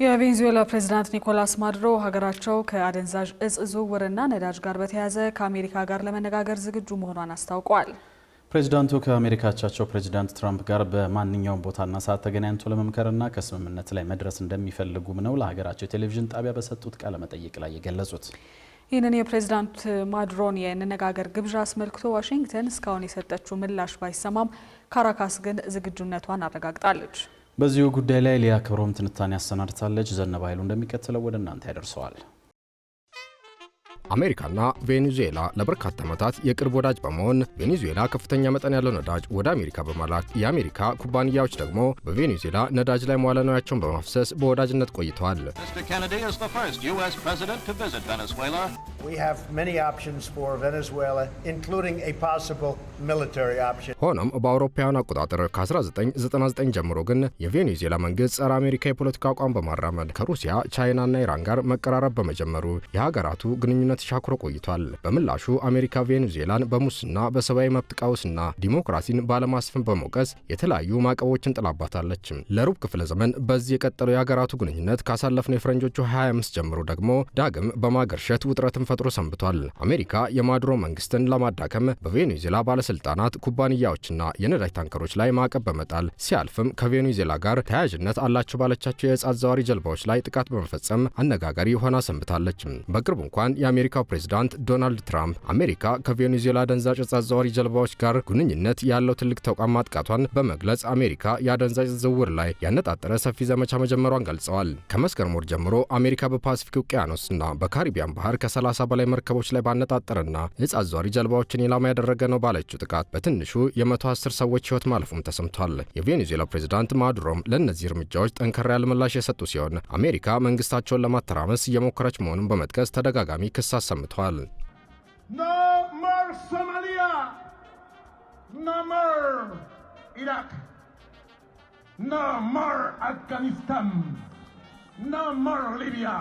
የቬኔዙዌላ ፕሬዝዳንት ኒኮላስ ማዱሮ ሀገራቸው ከአደንዛዥ እጽ ዝውውርና ነዳጅ ጋር በተያያዘ ከአሜሪካ ጋር ለመነጋገር ዝግጁ መሆኗን አስታውቀዋል። ፕሬዝዳንቱ ከአሜሪካ አቻቸው ፕሬዝዳንት ትራምፕ ጋር በማንኛውም ቦታና ሰዓት ተገናኝቶ ለመምከርና ከስምምነት ላይ መድረስ እንደሚፈልጉም ነው ለሀገራቸው ቴሌቪዥን ጣቢያ በሰጡት ቃለ መጠይቅ ላይ የገለጹት። ይህንን የፕሬዝዳንት ማዱሮን የንነጋገር ግብዣ አስመልክቶ ዋሽንግተን እስካሁን የሰጠችው ምላሽ ባይሰማም ካራካስ ግን ዝግጁነቷን አረጋግጣለች። በዚሁ ጉዳይ ላይ ሊያ ክብሮም ትንታኔ አሰናድታለች። ዘነበ ኃይሉ እንደሚከተለው ወደ እናንተ ያደርሰዋል። አሜሪካና ቬኔዙዌላ ለበርካታ ዓመታት የቅርብ ወዳጅ በመሆን ቬኔዙዌላ ከፍተኛ መጠን ያለው ነዳጅ ወደ አሜሪካ በማላክ የአሜሪካ ኩባንያዎች ደግሞ በቬኔዙዌላ ነዳጅ ላይ መዋለ ንዋያቸውን በማፍሰስ በወዳጅነት ቆይተዋል። ሆኖም በአውሮፓውያን አቆጣጠር ከ1999 ጀምሮ ግን የቬኔዙዌላ መንግስት ጸረ አሜሪካ የፖለቲካ አቋም በማራመድ ከሩሲያ፣ ቻይናና ኢራን ጋር መቀራረብ በመጀመሩ የሀገራቱ ግንኙነት ሻክሮ ቆይቷል። በምላሹ አሜሪካ ቬኔዙዌላን በሙስና በሰብአዊ መብት ቀውስና ዲሞክራሲን ባለማስፈን በመውቀስ የተለያዩ ማዕቀቦችን ጥላባታለች። ለሩብ ክፍለ ዘመን በዚህ የቀጠለው የሀገራቱ ግንኙነት ካሳለፍነው የፈረንጆቹ 25 ጀምሮ ደግሞ ዳግም በማገርሸት ውጥረትን ፈጥሮ ሰንብቷል። አሜሪካ የማዱሮ መንግስትን ለማዳከም በቬኔዙዌላ ባለስልጣናት፣ ኩባንያዎችና የነዳጅ ታንከሮች ላይ ማዕቀብ በመጣል ሲያልፍም ከቬኔዙዌላ ጋር ተያያዥነት አላቸው ባለቻቸው የእጽ አዘዋዋሪ ጀልባዎች ላይ ጥቃት በመፈጸም አነጋጋሪ ሆና ሰንብታለች። በቅርቡ እንኳን የአሜሪካው ፕሬዝዳንት ዶናልድ ትራምፕ አሜሪካ ከቬኔዙዌላ አደንዛዥ እጽ አዘዋዋሪ ጀልባዎች ጋር ግንኙነት ያለው ትልቅ ተቋም ማጥቃቷን በመግለጽ አሜሪካ የአደንዛዥ ዝውውር ላይ ያነጣጠረ ሰፊ ዘመቻ መጀመሯን ገልጸዋል። ከመስከረም ወር ጀምሮ አሜሪካ በፓሲፊክ ውቅያኖስና በካሪቢያን ባህር ከ30 በላይ መርከቦች ላይ ባነጣጠረና እጽ አዘዋሪ ጀልባዎችን ኢላማ ያደረገ ነው ባለችው ጥቃት በትንሹ የ110 ሰዎች ሕይወት ማለፉም ተሰምቷል። የቬኔዙዌላ ፕሬዝዳንት ማዱሮም ለእነዚህ እርምጃዎች ጠንከር ያለ ምላሽ የሰጡ ሲሆን አሜሪካ መንግስታቸውን ለማተራመስ እየሞከረች መሆኑን በመጥቀስ ተደጋጋሚ ክስ አሰምተዋል። No more Somalia, no more Iraq, no more Afghanistan, no more Libya.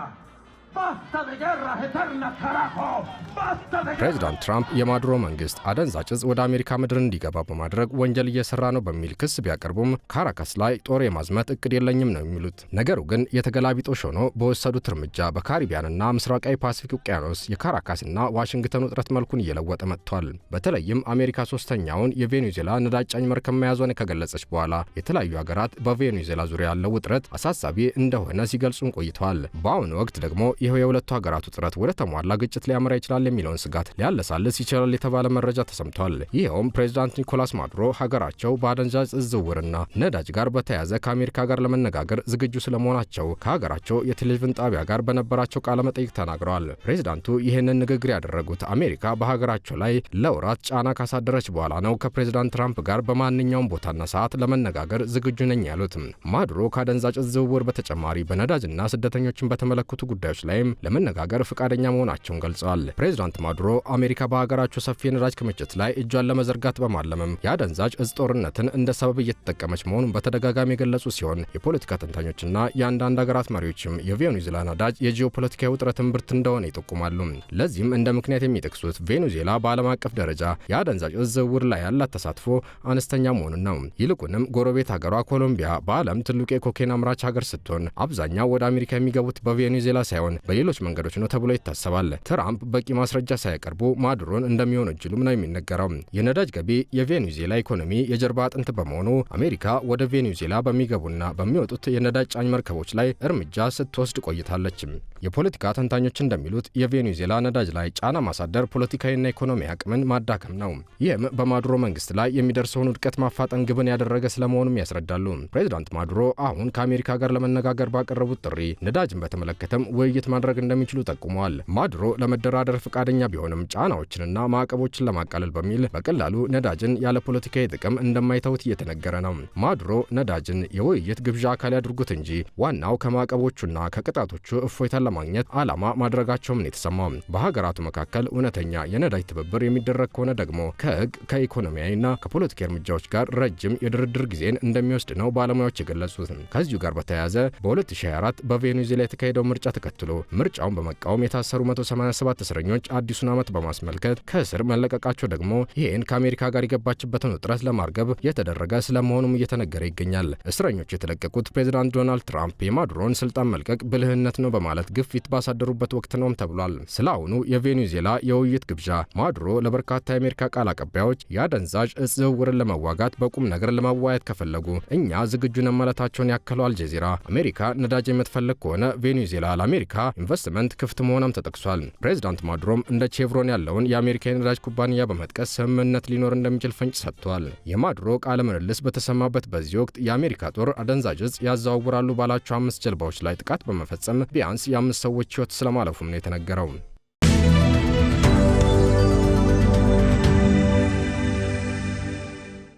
ፕሬዚዳንት ትራምፕ የማዱሮ መንግስት አደንዛዥ እጽ ወደ አሜሪካ ምድር እንዲገባ በማድረግ ወንጀል እየሰራ ነው በሚል ክስ ቢያቀርቡም ካራካስ ላይ ጦር የማዝመት እቅድ የለኝም ነው የሚሉት። ነገሩ ግን የተገላቢጦሽ ሆኖ በወሰዱት እርምጃ በካሪቢያንና ምስራቃዊ ፓሲፊክ ውቅያኖስ የካራካስና ዋሽንግተን ውጥረት መልኩን እየለወጠ መጥቷል። በተለይም አሜሪካ ሶስተኛውን የቬኔዙዌላ ነዳጅ ጫኝ መርከብ መያዟን ከገለጸች በኋላ የተለያዩ ሀገራት በቬኔዙዌላ ዙሪያ ያለው ውጥረት አሳሳቢ እንደሆነ ሲገልጹም ቆይተዋል። በአሁኑ ወቅት ደግሞ ይህ የሁለቱ ሀገራት ውጥረት ወደ ተሟላ ግጭት ሊያመራ ይችላል የሚለውን ስጋት ሊያለሳልስ ይችላል የተባለ መረጃ ተሰምቷል። ይኸውም ፕሬዝዳንት ኒኮላስ ማዱሮ ሀገራቸው በአደንዛዥ እጽ ዝውውርና ነዳጅ ጋር በተያያዘ ከአሜሪካ ጋር ለመነጋገር ዝግጁ ስለመሆናቸው ከሀገራቸው የቴሌቪዥን ጣቢያ ጋር በነበራቸው ቃለ መጠይቅ ተናግረዋል። ፕሬዝዳንቱ ይህንን ንግግር ያደረጉት አሜሪካ በሀገራቸው ላይ ለወራት ጫና ካሳደረች በኋላ ነው ከፕሬዝዳንት ትራምፕ ጋር በማንኛውም ቦታና ሰዓት ለመነጋገር ዝግጁ ነኝ ያሉት። ማዱሮ ከአደንዛዥ እጽ ዝውውር በተጨማሪ በነዳጅና ስደተኞችን በተመለከቱ ጉዳዮች ላይም ለመነጋገር ፈቃደኛ መሆናቸውን ገልጸዋል። ፕሬዝዳንት ማዱሮ አሜሪካ በሀገራቸው ሰፊ የነዳጅ ክምችት ላይ እጇን ለመዘርጋት በማለምም የአደንዛዥ እጽ ጦርነትን እንደ ሰበብ እየተጠቀመች መሆኑን በተደጋጋሚ የገለጹ ሲሆን የፖለቲካ ተንታኞችና የአንዳንድ ሀገራት መሪዎችም የቬኔዙዌላ ነዳጅ የጂኦፖለቲካዊ ውጥረትን ብርት እንደሆነ ይጠቁማሉ። ለዚህም እንደ ምክንያት የሚጠቅሱት ቬኔዙዌላ በዓለም አቀፍ ደረጃ የአደንዛዥ እጽ ዝውውር ላይ ያላት ተሳትፎ አነስተኛ መሆኑን ነው። ይልቁንም ጎረቤት ሀገሯ ኮሎምቢያ በዓለም ትልቁ የኮኬን አምራች ሀገር ስትሆን አብዛኛው ወደ አሜሪካ የሚገቡት በቬኔዙዌላ ሳይሆን በሌሎች መንገዶች ነው ተብሎ ይታሰባል። ትራምፕ በቂ ማስረጃ ሳያቀርቡ ማዱሮን እንደሚወነጅሉም ነው የሚነገረው። የነዳጅ ገቢ የቬኔዙዌላ ኢኮኖሚ የጀርባ አጥንት በመሆኑ አሜሪካ ወደ ቬኔዙዌላ በሚገቡና በሚወጡት የነዳጅ ጫኝ መርከቦች ላይ እርምጃ ስትወስድ ቆይታለች። የፖለቲካ ተንታኞች እንደሚሉት የቬኔዙዌላ ነዳጅ ላይ ጫና ማሳደር ፖለቲካዊና ኢኮኖሚ አቅምን ማዳከም ነው። ይህም በማዱሮ መንግስት ላይ የሚደርሰውን ውድቀት ማፋጠን ግብን ያደረገ ስለመሆኑም ያስረዳሉ። ፕሬዚዳንት ማዱሮ አሁን ከአሜሪካ ጋር ለመነጋገር ባቀረቡት ጥሪ ነዳጅን በተመለከተም ውይይት ማድረግ እንደሚችሉ ጠቁመዋል። ማዱሮ ለመደራደር ፈቃደኛ ቢሆንም ጫናዎችንና ማዕቀቦችን ለማቃለል በሚል በቀላሉ ነዳጅን ያለ ፖለቲካዊ ጥቅም እንደማይተውት እየተነገረ ነው። ማዱሮ ነዳጅን የውይይት ግብዣ አካል ያድርጉት እንጂ ዋናው ከማዕቀቦቹና ከቅጣቶቹ እፎይታን ለማግኘት ዓላማ ማድረጋቸውም ነው የተሰማው። በሀገራቱ መካከል እውነተኛ የነዳጅ ትብብር የሚደረግ ከሆነ ደግሞ ከህግ ከኢኮኖሚያዊና ከፖለቲካዊ እርምጃዎች ጋር ረጅም የድርድር ጊዜን እንደሚወስድ ነው ባለሙያዎች የገለጹት። ከዚሁ ጋር በተያያዘ በ2024 በቬኔዙዌላ የተካሄደው ምርጫ ተከትሎ ምርጫውን በመቃወም የታሰሩ 187 እስረኞች አዲሱን ዓመት በማስመልከት ከእስር መለቀቃቸው ደግሞ ይህን ከአሜሪካ ጋር የገባችበትን ውጥረት ለማርገብ የተደረገ ስለመሆኑም እየተነገረ ይገኛል። እስረኞች የተለቀቁት ፕሬዚዳንት ዶናልድ ትራምፕ የማዱሮን ስልጣን መልቀቅ ብልህነት ነው በማለት ግፊት ባሳደሩበት ወቅት ነውም ተብሏል። ስለ አሁኑ የቬኔዙዌላ የውይይት ግብዣ ማዱሮ ለበርካታ የአሜሪካ ቃል አቀባዮች የአደንዛዥ እጽ ዝውውርን ለመዋጋት በቁም ነገር ለመዋየት ከፈለጉ እኛ ዝግጁ ነን ማለታቸውን ያከለው አልጀዚራ አሜሪካ ነዳጅ የምትፈልግ ከሆነ ቬኔዙዌላ ለአሜሪካ ኢንቨስትመንት ክፍት መሆኗም ተጠቅሷል። ፕሬዚዳንት ማዱሮም እንደ ቼቭሮን ያለውን የአሜሪካ የነዳጅ ኩባንያ በመጥቀስ ስምምነት ሊኖር እንደሚችል ፍንጭ ሰጥቷል። የማዱሮ ቃለ ምልልስ በተሰማበት በዚህ ወቅት የአሜሪካ ጦር አደንዛዥ እጽ ያዘዋውራሉ ባላቸው 5 ጀልባዎች ላይ ጥቃት በመፈጸም ቢያንስ የ5 ሰዎች ሕይወት ስለማለፉም ነው የተነገረው።